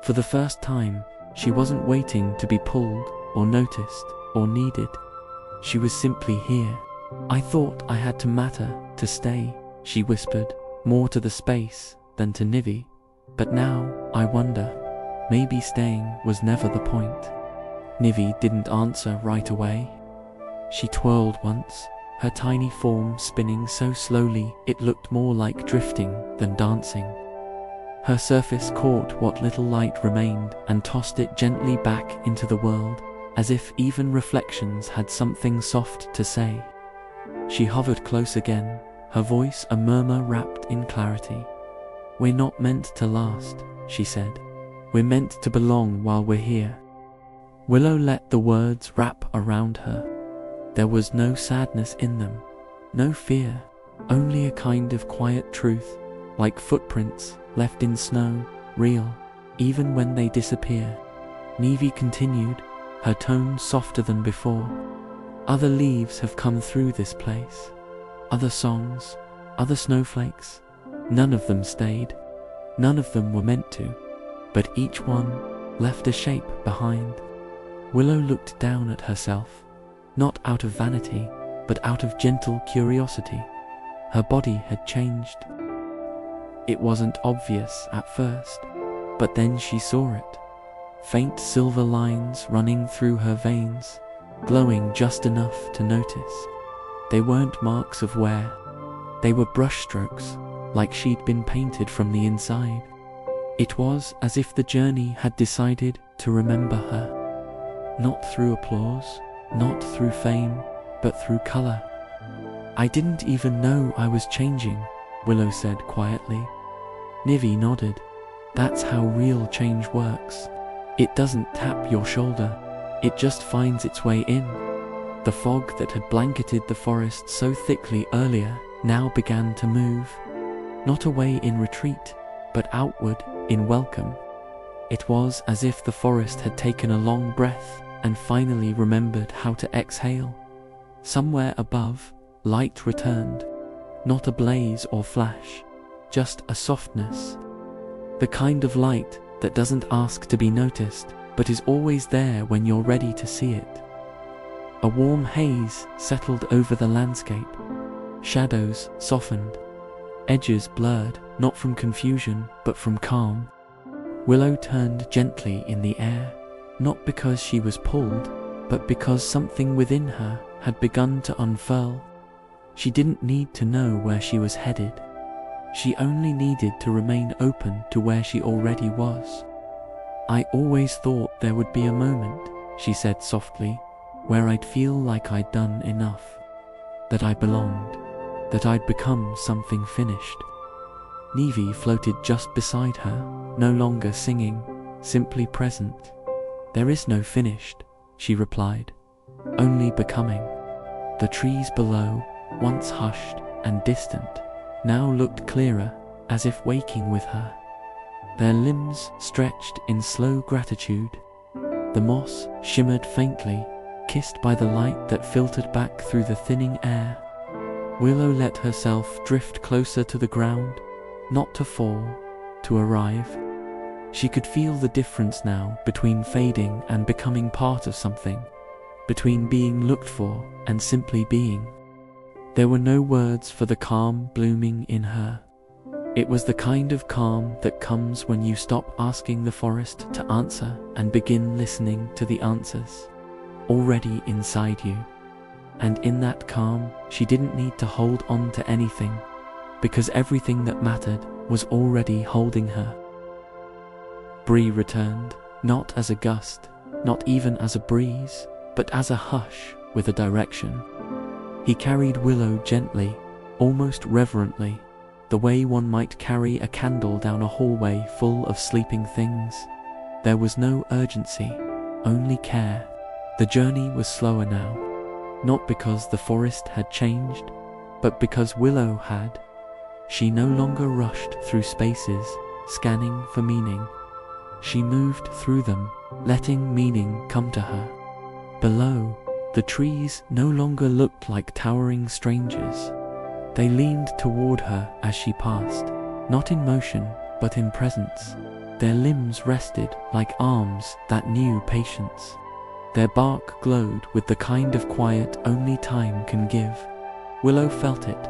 For the first time, She wasn't waiting to be pulled, or noticed, or needed. She was simply here. I thought I had to matter to stay, she whispered, more to the space than to Nivi. But now, I wonder, maybe staying was never the point. Nivi didn't answer right away. She twirled once, her tiny form spinning so slowly it looked more like drifting than dancing. Her surface caught what little light remained and tossed it gently back into the world, as if even reflections had something soft to say. She hovered close again, her voice a murmur wrapped in clarity. "We're not meant to last," she said. "We're meant to belong while we're here." Willow let the words wrap around her. There was no sadness in them, no fear, only a kind of quiet truth, like footprints left in snow, real, even when they disappear. Nivi continued, her tone softer than before. "Other leaves have come through this place. Other songs, other snowflakes. None of them stayed. None of them were meant to. But each one left a shape behind." Willow looked down at herself, not out of vanity, but out of gentle curiosity. Her body had changed. It wasn't obvious at first, but then she saw it. Faint silver lines running through her veins, glowing just enough to notice. They weren't marks of wear. They were brushstrokes, like she'd been painted from the inside. It was as if the journey had decided to remember her. Not through applause, not through fame, but through color. "I didn't even know I was changing," Willow said quietly. Nivi nodded. "That's how real change works. It doesn't tap your shoulder, it just finds its way in." The fog that had blanketed the forest so thickly earlier now began to move, not away in retreat, but outward in welcome. It was as if the forest had taken a long breath and finally remembered how to exhale. Somewhere above, light returned, not a blaze or flash, just a softness. The kind of light that doesn't ask to be noticed, but is always there when you're ready to see it. A warm haze settled over the landscape. Shadows softened, edges blurred, not from confusion, but from calm. Willow turned gently in the air, not because she was pulled, but because something within her had begun to unfurl. She didn't need to know where she was headed. She only needed to remain open to where she already was. "I always thought there would be a moment," she said softly, "where I'd feel like I'd done enough, that I belonged, that I'd become something finished." Nivi floated just beside her, no longer singing, simply present. "There is no finished," she replied, "only becoming." The trees below, once hushed and distant, now looked clearer, as if waking with her. Their limbs stretched in slow gratitude. The moss shimmered faintly, kissed by the light that filtered back through the thinning air. Willow let herself drift closer to the ground, not to fall, to arrive. She could feel the difference now between fading and becoming part of something, between being looked for and simply being. There were no words for the calm blooming in her. It was the kind of calm that comes when you stop asking the forest to answer and begin listening to the answers, already inside you. And in that calm, she didn't need to hold on to anything, because everything that mattered was already holding her. Bree returned, not as a gust, not even as a breeze, but as a hush with a direction. He carried Willow gently, almost reverently, the way one might carry a candle down a hallway full of sleeping things. There was no urgency, only care. The journey was slower now, not because the forest had changed, but because Willow had. She no longer rushed through spaces, scanning for meaning. She moved through them, letting meaning come to her. Below, the trees no longer looked like towering strangers. They leaned toward her as she passed, not in motion, but in presence. Their limbs rested like arms that knew patience. Their bark glowed with the kind of quiet only time can give. Willow felt it,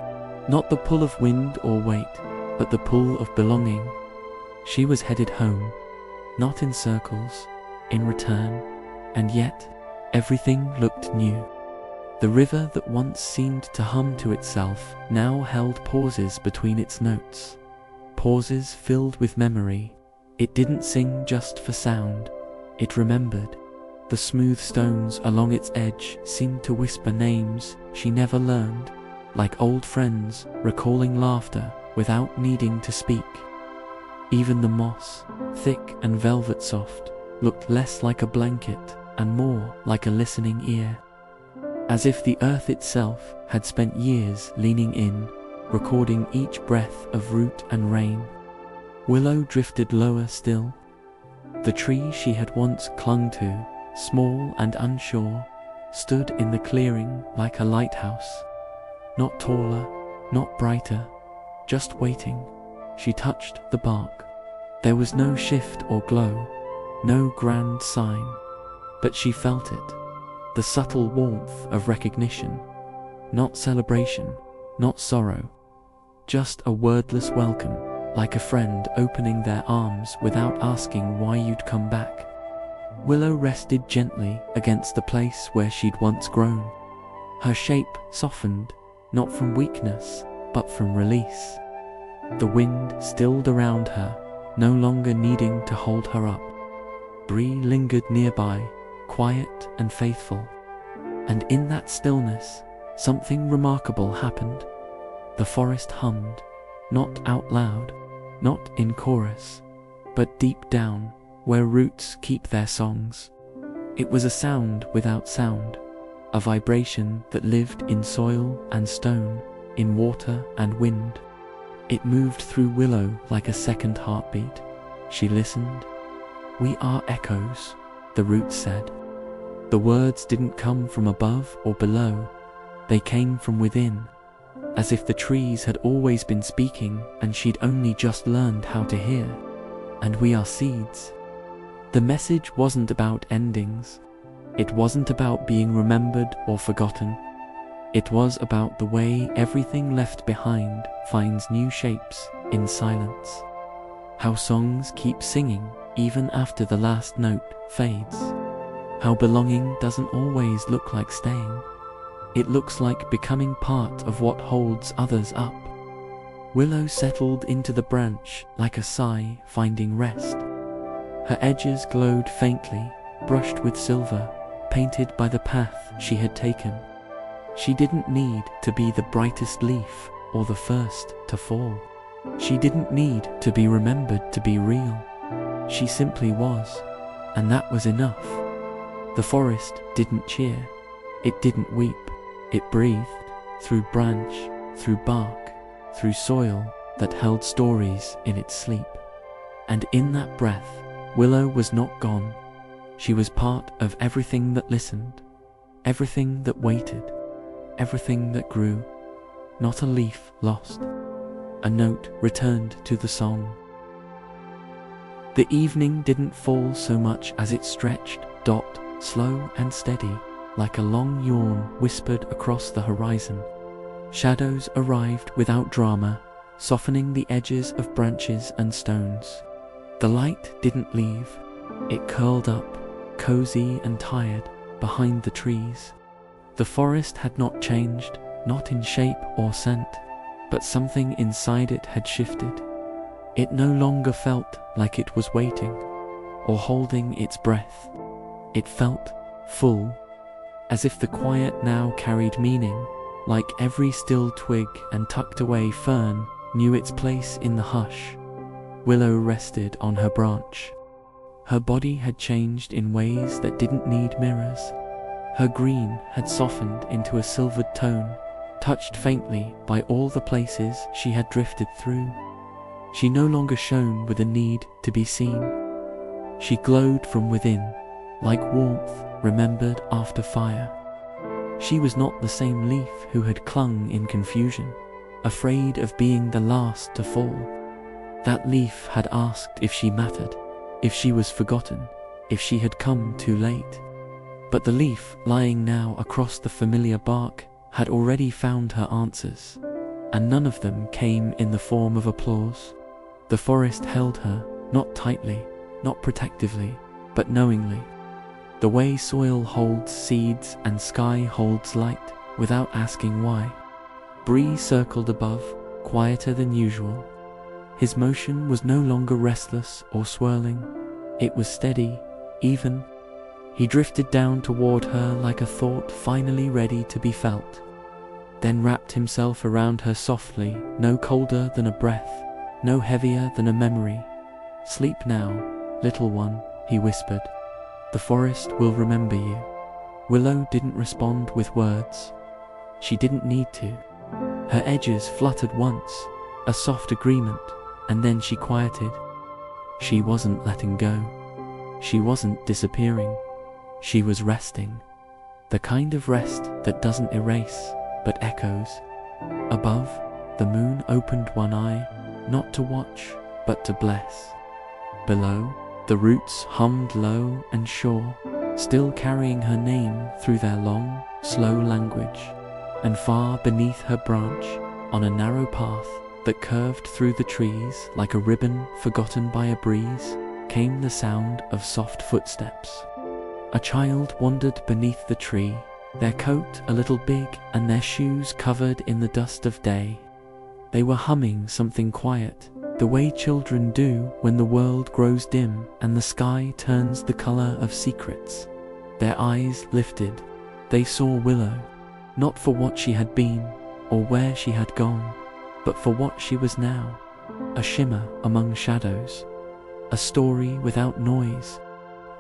not the pull of wind or weight, but the pull of belonging. She was headed home, not in circles, in return, and yet everything looked new. The river that once seemed to hum to itself now held pauses between its notes, pauses filled with memory. It didn't sing just for sound, it remembered. The smooth stones along its edge seemed to whisper names she never learned, like old friends recalling laughter without needing to speak. Even the moss, thick and velvet soft, looked less like a blanket and more like a listening ear, as if the earth itself had spent years leaning in, recording each breath of root and rain. Willow drifted lower still. The tree she had once clung to, small and unsure, stood in the clearing like a lighthouse. Not taller, not brighter, just waiting. She touched the bark. There was no shift or glow, no grand sign, but she felt it, the subtle warmth of recognition, not celebration, not sorrow, just a wordless welcome, like a friend opening their arms without asking why you'd come back. Willow rested gently against the place where she'd once grown. Her shape softened, not from weakness, but from release. The wind stilled around her, no longer needing to hold her up. Bree lingered nearby, quiet and faithful. And in that stillness, something remarkable happened. The forest hummed, not out loud, not in chorus, but deep down, where roots keep their songs. It was a sound without sound, a vibration that lived in soil and stone, in water and wind. It moved through Willow like a second heartbeat. She listened. "We are echoes," the roots said. The words didn't come from above or below, they came from within, as if the trees had always been speaking and she'd only just learned how to hear. And we are seeds. The message wasn't about endings. It wasn't about being remembered or forgotten. It was about the way everything left behind finds new shapes in silence. How songs keep singing even after the last note fades. How belonging doesn't always look like staying. It looks like becoming part of what holds others up. Willow settled into the branch like a sigh finding rest. Her edges glowed faintly, brushed with silver, painted by the path she had taken. She didn't need to be the brightest leaf or the first to fall. She didn't need to be remembered to be real. She simply was, and that was enough. The forest didn't cheer, it didn't weep, it breathed, through branch, through bark, through soil that held stories in its sleep. And in that breath, Willow was not gone. She was part of everything that listened, everything that waited, everything that grew. Not a leaf lost. A note returned to the song. The evening didn't fall so much as it stretched, slow and steady, like a long yawn whispered across the horizon. Shadows arrived without drama, softening the edges of branches and stones. The light didn't leave. It curled up, cozy and tired, behind the trees. The forest had not changed, not in shape or scent, but something inside it had shifted. It no longer felt like it was waiting, or holding its breath. It felt full, as if the quiet now carried meaning, like every still twig and tucked away fern knew its place in the hush. Willow rested on her branch. Her body had changed in ways that didn't need mirrors. Her green had softened into a silvered tone, touched faintly by all the places she had drifted through. She no longer shone with a need to be seen. She glowed from within, like warmth remembered after fire. She was not the same leaf who had clung in confusion, afraid of being the last to fall. That leaf had asked if she mattered, if she was forgotten, if she had come too late. But the leaf, lying now across the familiar bark, had already found her answers, and none of them came in the form of applause. The forest held her, not tightly, not protectively, but knowingly. The way soil holds seeds and sky holds light, without asking why. Bree circled above, quieter than usual. His motion was no longer restless or swirling. It was steady, even. He drifted down toward her like a thought finally ready to be felt, then wrapped himself around her softly, no colder than a breath, no heavier than a memory. "Sleep now, little one," he whispered. "The forest will remember you." Willow didn't respond with words. She didn't need to. Her edges fluttered once, a soft agreement, and then she quieted. She wasn't letting go. She wasn't disappearing. She was resting. The kind of rest that doesn't erase, but echoes. Above, the moon opened one eye, not to watch, but to bless. Below, the roots hummed low and sure, still carrying her name through their long, slow language. And far beneath her branch, on a narrow path that curved through the trees like a ribbon forgotten by a breeze, came the sound of soft footsteps. A child wandered beneath the tree, their coat a little big and their shoes covered in the dust of day. They were humming something quiet, the way children do when the world grows dim and the sky turns the color of secrets. Their eyes lifted. They saw Willow, not for what she had been or where she had gone, but for what she was now, a shimmer among shadows, a story without noise.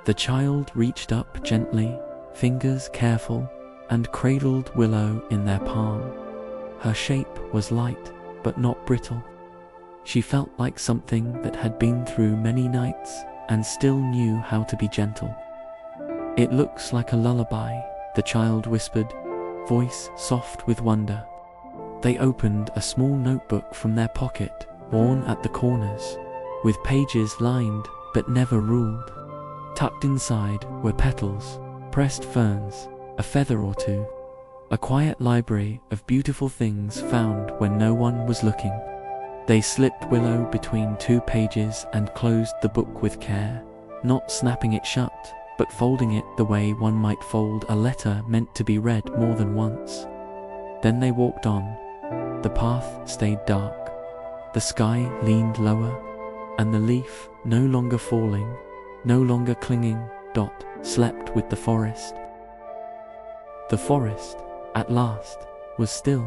The child reached up gently, fingers careful, and cradled Willow in their palm. Her shape was light, but not brittle. She felt like something that had been through many nights and still knew how to be gentle. "It looks like a lullaby," the child whispered, voice soft with wonder. They opened a small notebook from their pocket, worn at the corners, with pages lined but never ruled. Tucked inside were petals, pressed ferns, a feather or two, a quiet library of beautiful things found when no one was looking. They slipped Willow between two pages and closed the book with care, not snapping it shut, but folding it the way one might fold a letter meant to be read more than once. Then they walked on. The path stayed dark. The sky leaned lower, and the leaf, no longer falling, no longer clinging, slept with the forest. The forest, at last, was still.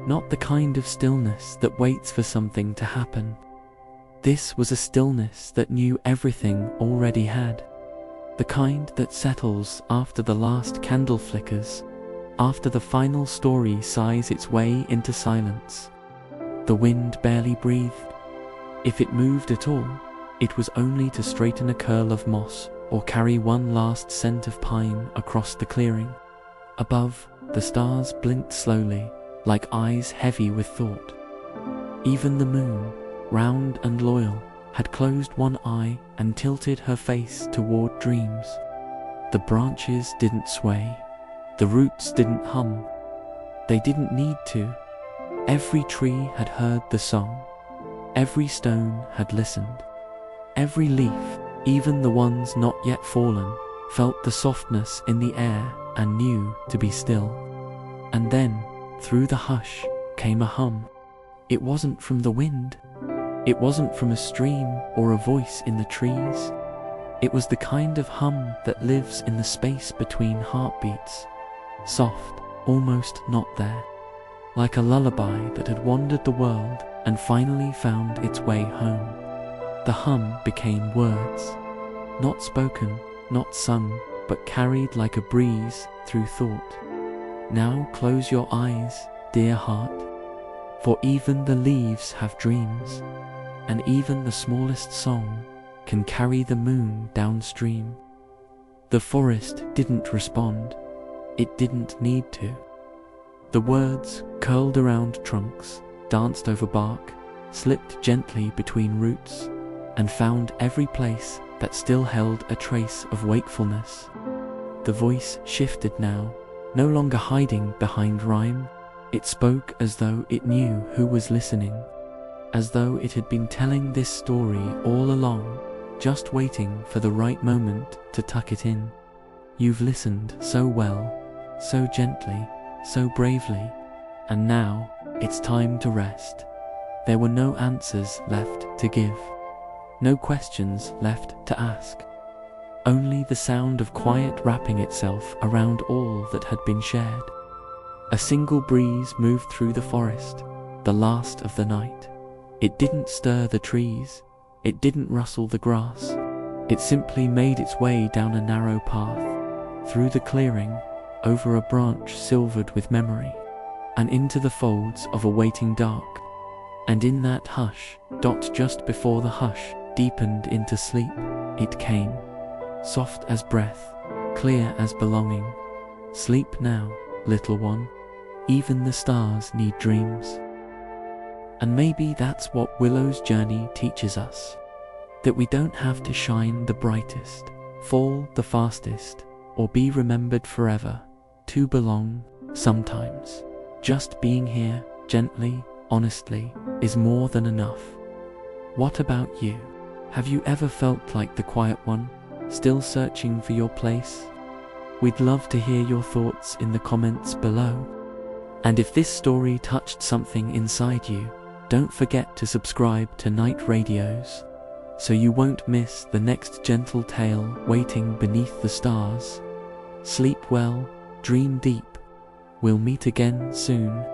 Not the kind of stillness that waits for something to happen. This was a stillness that knew everything already had. The kind that settles after the last candle flickers, after the final story sighs its way into silence. The wind barely breathed. If it moved at all, it was only to straighten a curl of moss or carry one last scent of pine across the clearing. Above, the stars blinked slowly, like eyes heavy with thought. Even the moon, round and loyal, had closed one eye and tilted her face toward dreams. The branches didn't sway. The roots didn't hum. They didn't need to. Every tree had heard the song. Every stone had listened. Every leaf, even the ones not yet fallen, felt the softness in the air and knew to be still. And then, through the hush, came a hum. It wasn't from the wind. It wasn't from a stream or a voice in the trees. It was the kind of hum that lives in the space between heartbeats, soft, almost not there, like a lullaby that had wandered the world and finally found its way home. The hum became words, not spoken, not sung, but carried like a breeze through thought. Now close your eyes, dear heart, for even the leaves have dreams, and even the smallest song can carry the moon downstream. The forest didn't respond. It didn't need to. The words curled around trunks, danced over bark, slipped gently between roots, and found every place that still held a trace of wakefulness. The voice shifted now, no longer hiding behind rhyme. It spoke as though it knew who was listening, as though it had been telling this story all along, just waiting for the right moment to tuck it in. You've listened so well, so gently, so bravely, and now it's time to rest. There were no answers left to give, no questions left to ask, only the sound of quiet wrapping itself around all that had been shared. A single breeze moved through the forest, the last of the night. It didn't stir the trees, it didn't rustle the grass. It simply made its way down a narrow path, through the clearing, over a branch silvered with memory, and into the folds of a waiting dark. And in that hush, just before the hush deepened into sleep, it came, soft as breath, clear as belonging. Sleep now, little one. Even the stars need dreams. And maybe that's what Willow's journey teaches us, that we don't have to shine the brightest, fall the fastest, or be remembered forever to belong. Sometimes just being here, gently, honestly, is more than enough. What about you? Have you ever felt like the quiet one, still searching for your place? We'd love to hear your thoughts in the comments below. And if this story touched something inside you, don't forget to subscribe to Night Radios, so you won't miss the next gentle tale waiting beneath the stars. Sleep well, dream deep. We'll meet again soon.